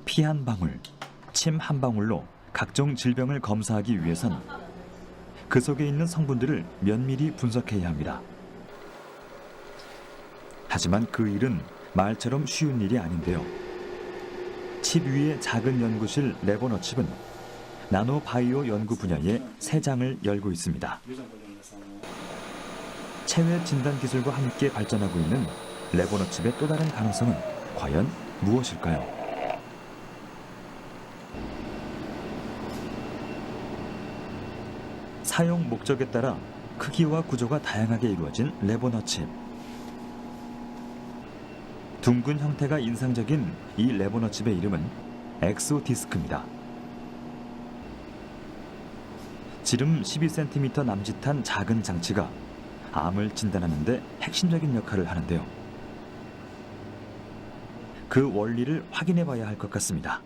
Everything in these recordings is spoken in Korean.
피 한 방울, 침 한 방울로 각종 질병을 검사하기 위해선 그 속에 있는 성분들을 면밀히 분석해야 합니다. 하지만 그 일은 말처럼 쉬운 일이 아닌데요. 칩 위의 작은 연구실 레보너칩은 나노바이오 연구 분야의 새 장을 열고 있습니다. 체외 진단 기술과 함께 발전하고 있는 레보너칩의 또 다른 가능성은 과연 무엇일까요? 사용 목적에 따라 크기와 구조가 다양하게 이루어진 레보너칩. 둥근 형태가 인상적인 이 레보너칩의 이름은 엑소디스크입니다. 지름 12cm 남짓한 작은 장치가 암을 진단하는 데 핵심적인 역할을 하는데요. 그 원리를 확인해 봐야 할 것 같습니다.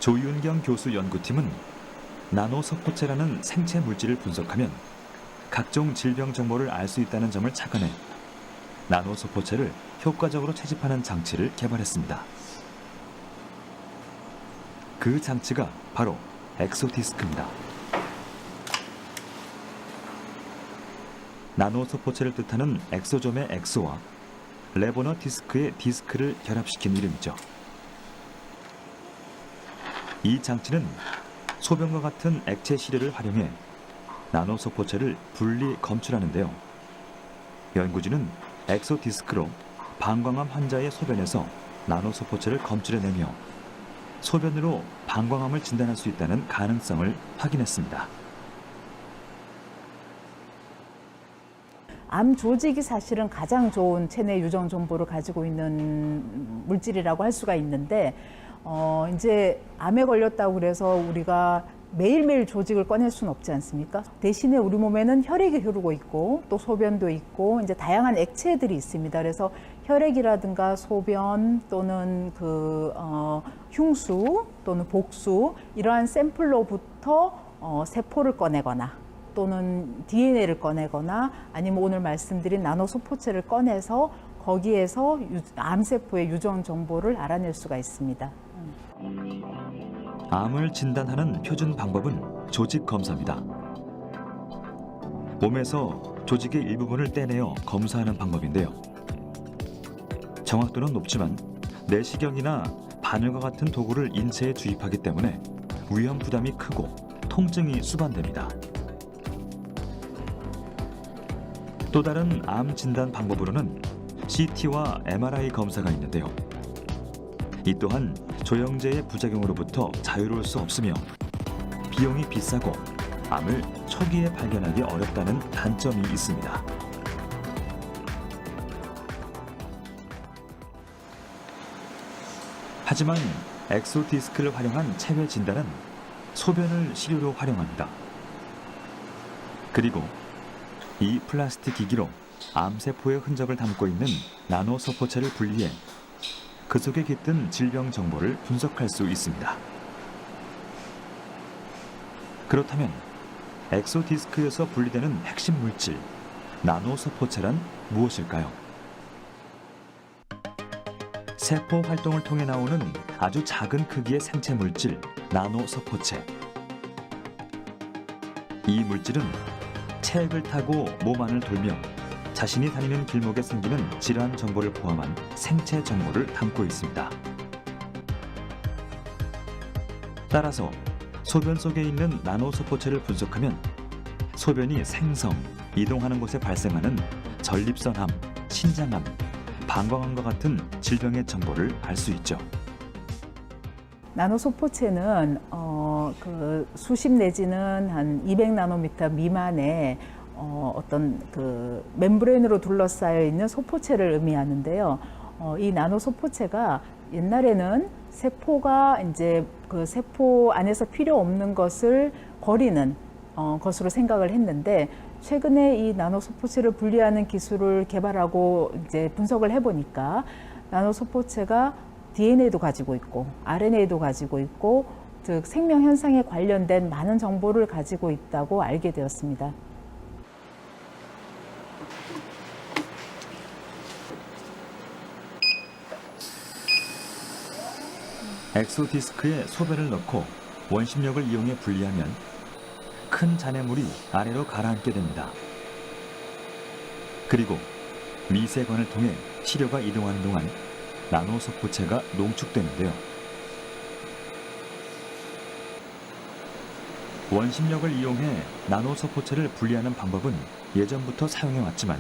조윤경 교수 연구팀은 나노석포체라는 생체 물질을 분석하면 각종 질병 정보를 알 수 있다는 점을 착안해 나노석포체를 효과적으로 채집하는 장치를 개발했습니다. 그 장치가 바로 엑소디스크입니다. 나노석포체를 뜻하는 엑소점의 엑소와 레보너 디스크의 디스크를 결합시킨 이름이죠. 이 장치는 소변과 같은 액체 시료를 활용해 나노석포체를 분리 검출하는데요. 연구진은 엑소디스크로 방광암 환자의 소변에서 나노석포체를 검출해내며 소변으로 방광암을 진단할 수 있다는 가능성을 확인했습니다. 암 조직이 사실은 가장 좋은 체내 유전 정보를 가지고 있는 물질이라고 할 수가 있는데 이제 암에 걸렸다고 그래서 우리가 매일매일 조직을 꺼낼 수는 없지 않습니까? 대신에 우리 몸에는 혈액이 흐르고 있고 또 소변도 있고 이제 다양한 액체들이 있습니다. 그래서 혈액이라든가 소변 또는 흉수 또는 복수 이러한 샘플로부터 세포를 꺼내거나 또는 DNA를 꺼내거나 아니면 오늘 말씀드린 나노소포체를 꺼내서 거기에서 암세포의 유전 정보를 알아낼 수가 있습니다. 암을 진단하는 표준 방법은 조직 검사입니다. 몸에서 조직의 일부분을 떼내어 검사하는 방법인데요. 정확도는 높지만 내시경이나 바늘과 같은 도구를 인체에 주입하기 때문에 위험 부담이 크고 통증이 수반됩니다. 또 다른 암 진단 방법으로는 CT와 MRI 검사가 있는데요. 이 또한 조영제의 부작용으로부터 자유로울 수 없으며 비용이 비싸고 암을 초기에 발견하기 어렵다는 단점이 있습니다. 하지만 엑소디스크를 활용한 체외 진단은 소변을 시료로 활용합니다. 그리고 이 플라스틱 기기로 암세포의 흔적을 담고 있는 나노소포체를 분리해 그 속에 깃든 질병 정보를 분석할 수 있습니다. 그렇다면 엑소디스크에서 분리되는 핵심 물질 나노소포체란 무엇일까요? 세포 활동을 통해 나오는 아주 작은 크기의 생체 물질 나노소포체. 이 물질은 체액을 타고 몸 안을 돌며 자신이 다니는 길목에 생기는 질환 정보를 포함한 생체 정보를 담고 있습니다. 따라서 소변 속에 있는 나노소포체를 분석하면 소변이 생성, 이동하는 곳에 발생하는 전립선암, 신장암, 방광암과 같은 질병의 정보를 알 수 있죠. 나노소포체는 수십 내지는 한 200나노미터 미만의 어떤 멤브레인으로 둘러싸여 있는 소포체를 의미하는데요. 이 나노소포체가 옛날에는 세포가 이제 그 세포 안에서 필요 없는 것을 버리는 것으로 생각을 했는데 최근에 이 나노소포체를 분리하는 기술을 개발하고 이제 분석을 해보니까 나노소포체가 DNA도 가지고 있고 RNA도 가지고 있고 즉 생명 현상에 관련된 많은 정보를 가지고 있다고 알게 되었습니다. 엑소디스크에 소변을 넣고 원심력을 이용해 분리하면 큰 잔해물이 아래로 가라앉게 됩니다. 그리고 미세관을 통해 시료가 이동하는 동안 나노소포체가 농축되는데요. 원심력을 이용해 나노소포체를 분리하는 방법은 예전부터 사용해왔지만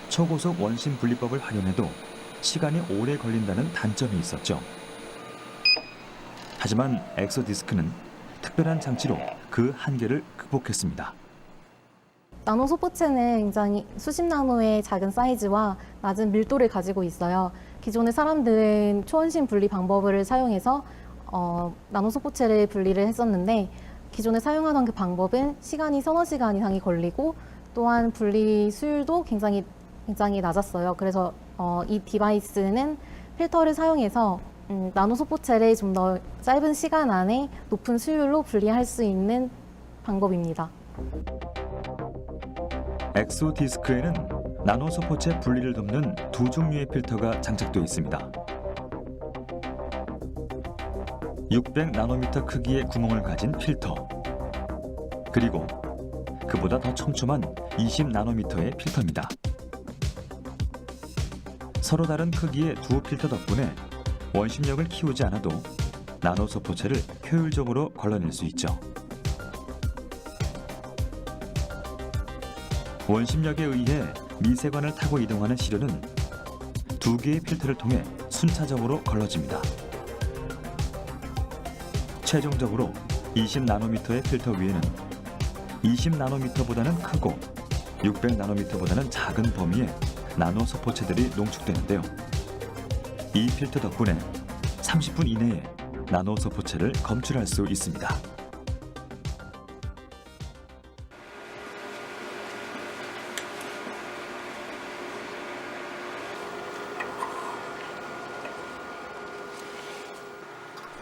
초고속 원심 분리법을 활용해도 시간이 오래 걸린다는 단점이 있었죠. 하지만 엑소디스크는 특별한 장치로 그 한계를 극복했습니다. 나노소포체는 굉장히 수십 나노의 작은 사이즈와 낮은 밀도를 가지고 있어요. 기존의 사람들은 초원심 분리 방법을 사용해서 나노소포체를 분리를 했었는데 기존에 사용하던 그 방법은 시간이 서너 시간 이상이 걸리고 또한 분리 수율도 굉장히 낮았어요. 그래서 이 디바이스는 필터를 사용해서 나노소포체를 좀 더 짧은 시간 안에 높은 수율로 분리할 수 있는 방법입니다. 엑소디스크에는 나노소포체 분리를 돕는 두 종류의 필터가 장착되어 있습니다. 600나노미터 크기의 구멍을 가진 필터, 그리고 그보다 더 촘촘한 20나노미터의 필터입니다. 서로 다른 크기의 두 필터 덕분에 원심력을 키우지 않아도 나노소포체를 효율적으로 걸러낼 수 있죠. 원심력에 의해 미세관을 타고 이동하는 시료는 두 개의 필터를 통해 순차적으로 걸러집니다. 최종적으로 20나노미터의 필터 위에는 20나노미터보다는 크고 600나노미터보다는 작은 범위의 나노소포체들이 농축되는데요. 이 필터 덕분에 30분 이내에 나노소포체를 검출할 수 있습니다.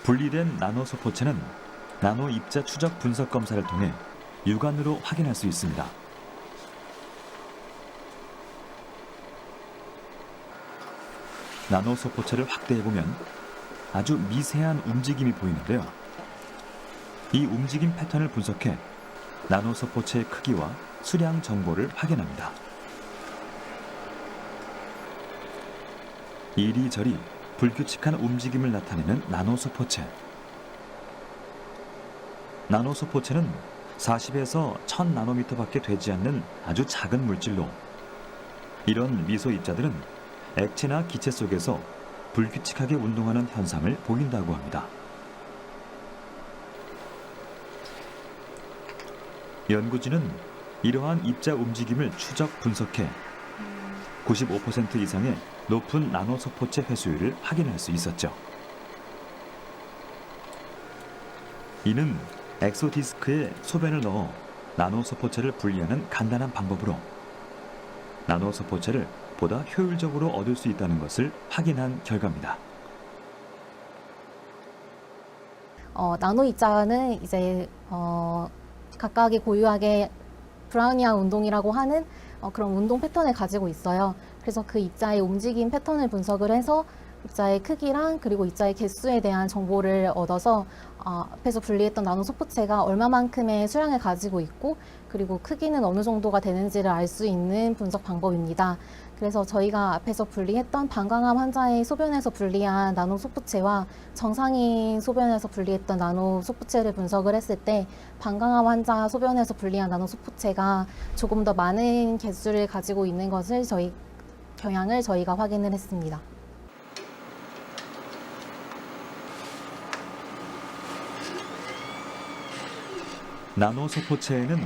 분리된 나노소포체는 나노 입자 추적 분석 검사를 통해 육안으로 확인할 수 있습니다. 나노소포체를 확대해보면 아주 미세한 움직임이 보이는데요. 이 움직임 패턴을 분석해 나노소포체의 크기와 수량 정보를 확인합니다. 이리저리 불규칙한 움직임을 나타내는 나노소포체. 나노소포체는 40에서 1000나노미터밖에 되지 않는 아주 작은 물질로 이런 미소 입자들은 액체나 기체 속에서 불규칙하게 운동하는 현상을 보인다고 합니다. 연구진은 이러한 입자 움직임을 추적 분석해 95% 이상의 높은 나노소포체 회수율을 확인할 수 있었죠. 이는 엑소디스크에 소변을 넣어 나노소포체를 분리하는 간단한 방법으로 나노소포체를 보다 효율적으로 얻을 수 있다는 것을 확인한 결과입니다. 나노 입자는 이제 각각의 고유하게 브라우니안 운동이라고 하는 그런 운동 패턴을 가지고 있어요. 그래서 그 입자의 움직임 패턴을 분석을 해서 입자의 크기랑 그리고 입자의 개수에 대한 정보를 얻어서 앞에서 분리했던 나노소포체가 얼마만큼의 수량을 가지고 있고 그리고 크기는 어느 정도가 되는지를 알 수 있는 분석 방법입니다. 그래서 저희가 앞에서 분리했던 방광암 환자의 소변에서 분리한 나노소포체와 정상인 소변에서 분리했던 나노소포체를 분석을 했을 때 방광암 환자 소변에서 분리한 나노소포체가 조금 더 많은 개수를 가지고 있는 것을 경향을 저희가 확인을 했습니다. 나노소포체에는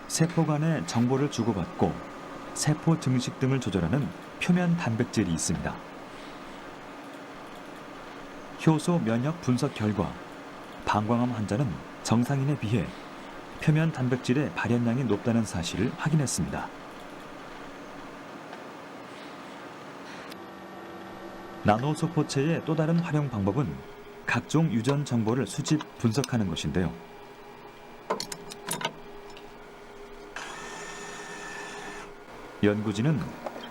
세포 간의 정보를 주고받고 세포 증식 등을 조절하는 표면 단백질이 있습니다. 효소 면역 분석 결과 방광암 환자는 정상인에 비해 표면 단백질의 발현량이 높다는 사실을 확인했습니다. 나노소포체의 또 다른 활용 방법은 각종 유전 정보를 수집, 분석하는 것인데요. 연구진은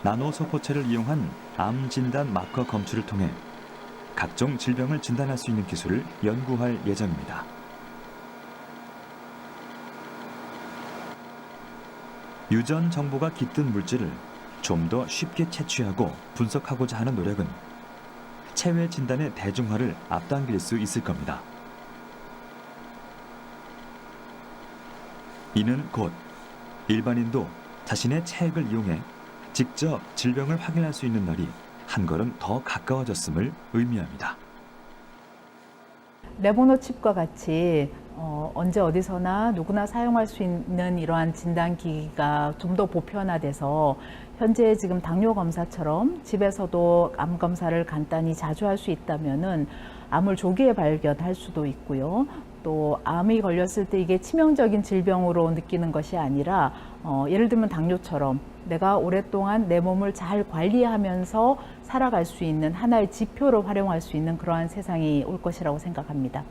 나노소포체를 이용한 암 진단 마커 검출을 통해 각종 질병을 진단할 수 있는 기술을 연구할 예정입니다. 유전 정보가 깃든 물질을 좀 더 쉽게 채취하고 분석하고자 하는 노력은 체외 진단의 대중화를 앞당길 수 있을 겁니다. 이는 곧 일반인도 자신의 체액을 이용해 직접 질병을 확인할 수 있는 날이 한 걸음 더 가까워졌음을 의미합니다. 레보노 칩과 같이 언제 어디서나 누구나 사용할 수 있는 이러한 진단기기가 좀 더 보편화돼서 현재 지금 당뇨 검사처럼 집에서도 암 검사를 간단히 자주 할 수 있다면은 암을 조기에 발견할 수도 있고요. 또 암이 걸렸을 때 이게 치명적인 질병으로 느끼는 것이 아니라 예를 들면 당뇨처럼 내가 오랫동안 내 몸을 잘 관리하면서 살아갈 수 있는 하나의 지표로 활용할 수 있는 그러한 세상이 올 것이라고 생각합니다.